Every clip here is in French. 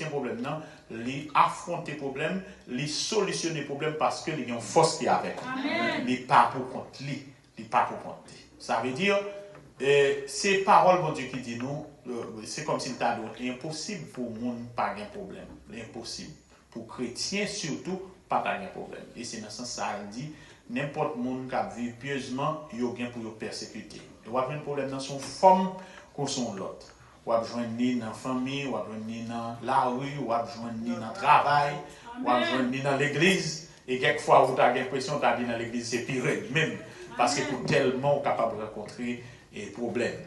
solutionner problème non, li affronter problème, li solutionner problème parce que il y a une force qui est avec. Amen. Li pas pour compte li, pas pour compte. Ça veut dire c'est parole bon Dieu qui dit nous, c'est comme si t'a dit impossible pour monde pas un problème, impossible pour chrétiens surtout pas un problème. Et c'est dans ce sens ça dit n'importe monde qui vit pieusement, il y a gain pour persécuter. Il y a un problème dans son forme qu'on son l'autre. Ou à joindre ni dans la famille, ou à joindre ni dans la rue, ou à joindre ni dans le travail, ou à joindre ni dans l'église. Et quelquefois, vous avez l'impression que dans l'église, c'est pire même. Parce que vous êtes tellement capable de rencontrer des problèmes.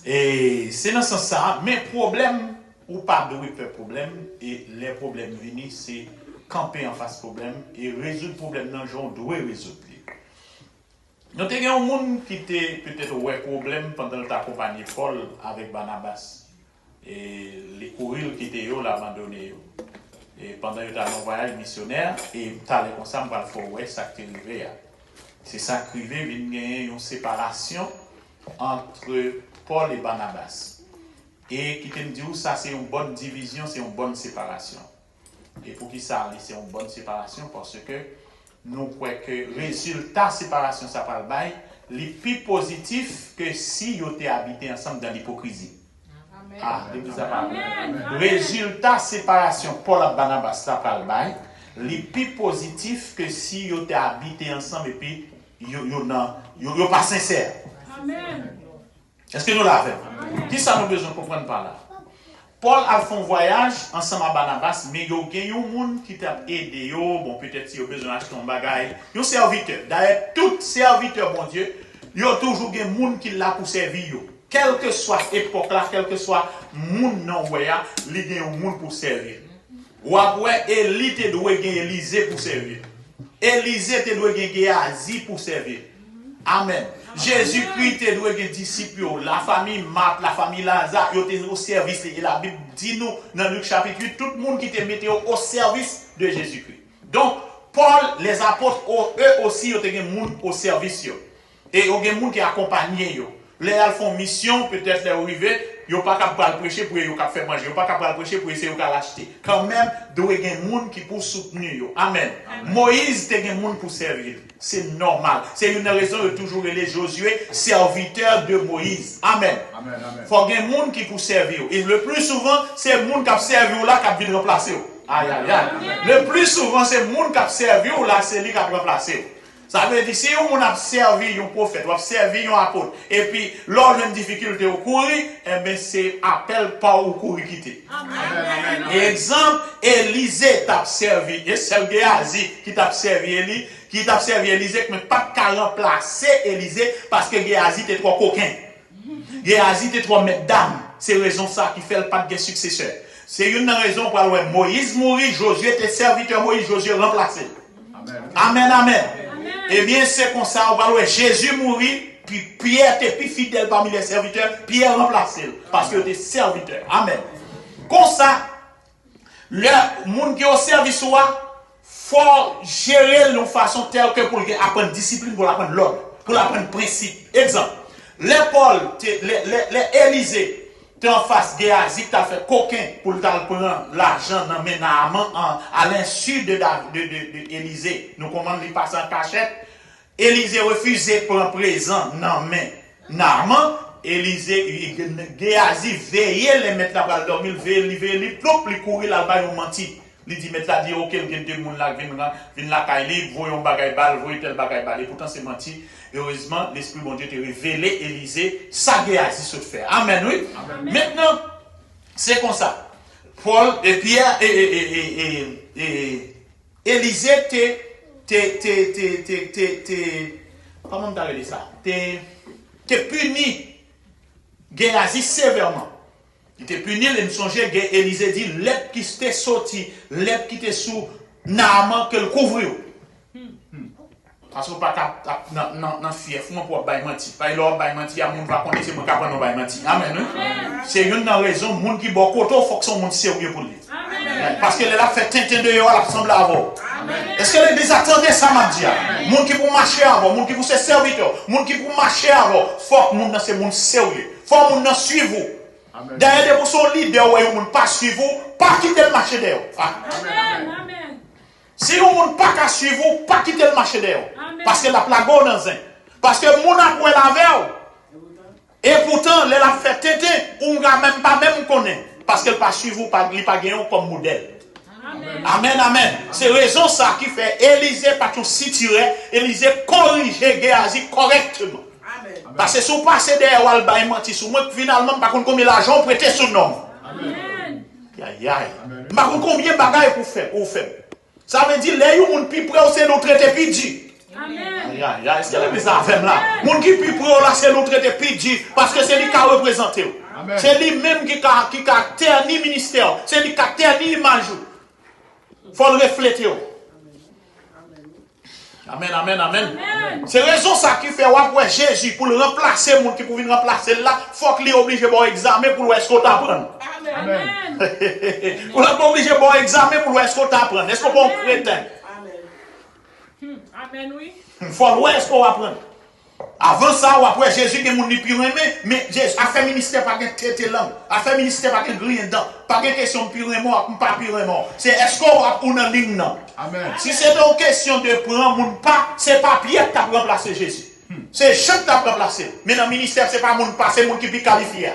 Et c'est dans ce sens-là, mais problème, ou pas de faire problème, et les problèmes venus, c'est camper en face problème, et résoudre le problème dans le genre, doit résoudre. Nous avons un monde qui était peut-être un problème pendant le accompagné Paul avec Barnabas. Et les courriers qui étaient là, abandonnés. Et pendant le voyage missionnaire, et t'allais comme ça, on va le faire, ouais, ça qui est arrivé. C'est ça qui est arrivé, il y a une séparation entre Paul et Barnabas. Et qui te dit, ça c'est une bonne division, c'est une bonne séparation. Et pour qui ça, c'est une bonne séparation parce que nous croyons que le résultat de séparation, ça parle bail, les plus positif que si ils étaient habités ensemble dans l'hypocrisie. Ah, le résultat de séparation, Paul et Barnabas, ça parle bail, les plus positif que si ils étaient habités ensemble et puis ils ne pas sincères. Est-ce que nous l'avons? Qui ça nous besoin de comprendre par là? Paul a fait un voyage ensemble avec Barnabas, mais il y a un monde qui t'a aidé, bon peut-être s'il a besoin d'acheter un bagage, un serviteur. D'ailleurs, tout serviteur, bon Dieu, il y a toujours un monde qui l'a pour servir. Quelle que soit l'époque là, quel que soit le monde non voyage, il y a un monde pour servir. Ou après, Élie te doit gagner Élisée pour servir. Élisée te doit gagner Géasi pour servir. Amen. Jésus-Christ te doit gagner disciples, la famille Marthe, la famille Lazare, ils étaient au service. Et la Bible dit nous, dans Luc chapitre 8, tout le monde qui était mis au service de Jésus-Christ. Donc, Paul, les apôtres, eux aussi, ils étaient au service. Et il y a des gens qui accompagnent. Les ils font mission, peut-être les arrivés, ils n'ont pas capable de prêcher pour eux faire manger, ils n'ont pas capable de prêcher pour essayer de l'acheter. Quand même, il y a des gens qui pour soutenir. Amen. Moïse, il y a des gens pour servir. C'est normal. C'est une raison de toujours les Josué, serviteur de Moïse. Amen. Il faut qu'il y ait des gens qui pour servir. Et le plus souvent, c'est les gens qui ont servi là qui viennent remplacer. Aïe, aïe, aïe. Le plus souvent, c'est les gens qui ont servi là, c'est lui qui a remplacé. Ça veut dire, si on a servi un prophète, on a servi un apôtre, et puis, lors d'une difficulté au courir, eh bien, c'est appel pas au courir quitter. Exemple, Élisée t'a servi, et c'est Géasi qui t'a servi Élisée, mais pas qu'à remplacer Élisée, parce que Géasi était trop coquin. Géasi était trop mesdames. C'est raison ça qui fait le pas de successeur. C'est une raison pour laquelle Moïse mourit, Josué était serviteur, Moïse, Josué remplacé. Amen, amen. Eh bien, c'est comme ça, on va voir Jésus mourir, puis Pierre était plus fidèle parmi les serviteurs, Pierre remplacé, parce qu'il était serviteur. Amen. Comme ça, le monde qui est au service, il faut gérer de façon telle que pour apprendre discipline, pour apprendre l'ordre, pour apprendre principe. Exemple, les Paul, les Élisée, tu en face Géasi, tu as fait coquin pour prendre l'argent dans mes à l'insu de Élisée. Nous commandons de passer en cachette. Élisée refusait pour un présent dans mes Naaman. Élisée, Géasi veillait les mettre là-bas dormir, veillait, plop, il courir là-bas, il menti. Il dit, mettre là, dit, ok, il y a des gens là, viennent là, il voyons bagay bal, voyons tel bagay bal. Et pourtant, c'est menti. Heureusement, l'Esprit bon Dieu t'a révélé Élisée, ça Géasi se fait. Amen, oui. Amen. Maintenant, c'est comme ça. Paul et Pierre et Élisée, comment t'as dit ça? T'es puni Géasi sévèrement. Il était puni, il songeait, Élisée dit, l'ep qui t'est sorti, l'ep qui t'est sous Naaman, que le couvre. Parce que pas dans fief, moi pour bailler menti. Pas il a bailler menti, à mon va connaître c'est moi qui apprendre bailler menti. Amen. C'est une raison monde qui bon côté faut que son monde sérieux pour lui. Parce que là fait tintin de yo la semble avant. Est-ce que l'église attendait ça m'a dit? Monde qui pour marcher avant, monde qui pour se serviteur, monde qui pour marcher avant, faut que monde c'est monde sérieux. Faut monde suivre vous. D'ailleurs, pour son leader, vous ne pas suivre, pas quitter le marché d'ailleurs. Amen. Si vous ne pas suivre, pas quitter le marché d'ailleurs. Parce que la plague dans un. Parce que mon a pour la veille. Et pourtant, elle a fait tété, on ne même pas même connaître. Parce qu'elle pas suivre, il n'est pas gagné comme modèle. Amen. C'est raison ça qui fait Élisée pas tout situer, Élisée corriger Géasi correctement. Parce que si vous passez derrière Walba et menti sur moi, finalement, par contre, combien d'argent prêté sur nom. Amen. Par contre, combien de bagages pour faire? Ça veut dire, les gens qui sont prêts, c'est nous traiter pidji. Amen. Est-ce que les gens là? Les gens qui sont prêts, là, c'est nous traiter pidji. Parce que c'est lui qui a représenté. C'est lui-même qui a terni ministère. C'est lui qui a terni image. Il faut le refléter. Amen. C'est raison ça qui fait ouais Jésus pour le remplacer, les gens qui peuvent remplacer là, il faut qu'il est obligé de examen pour est-ce qu'on t'apprend. Amen. Pour être obligé de examen pour est-ce qu'on t'apprend. Est-ce qu'on est chrétien? Amen, oui. Il faut est-ce qu'on apprend. Avant ça, après Jésus qui est mon plus aimé, mais Jésus a fait ministère par une tête langue, a fait ministère par une grille dedans, pas une question de pire mort, pas pire mort. C'est est-ce qu'on va pour une ligne non? Amen. Si c'est une question de prendre mon pas, c'est pas Pierre qui a remplacé Jésus. C'est Jean qui a remplacé. Mais dans le ministère, c'est pas mon pas, c'est mon qui est qualifié.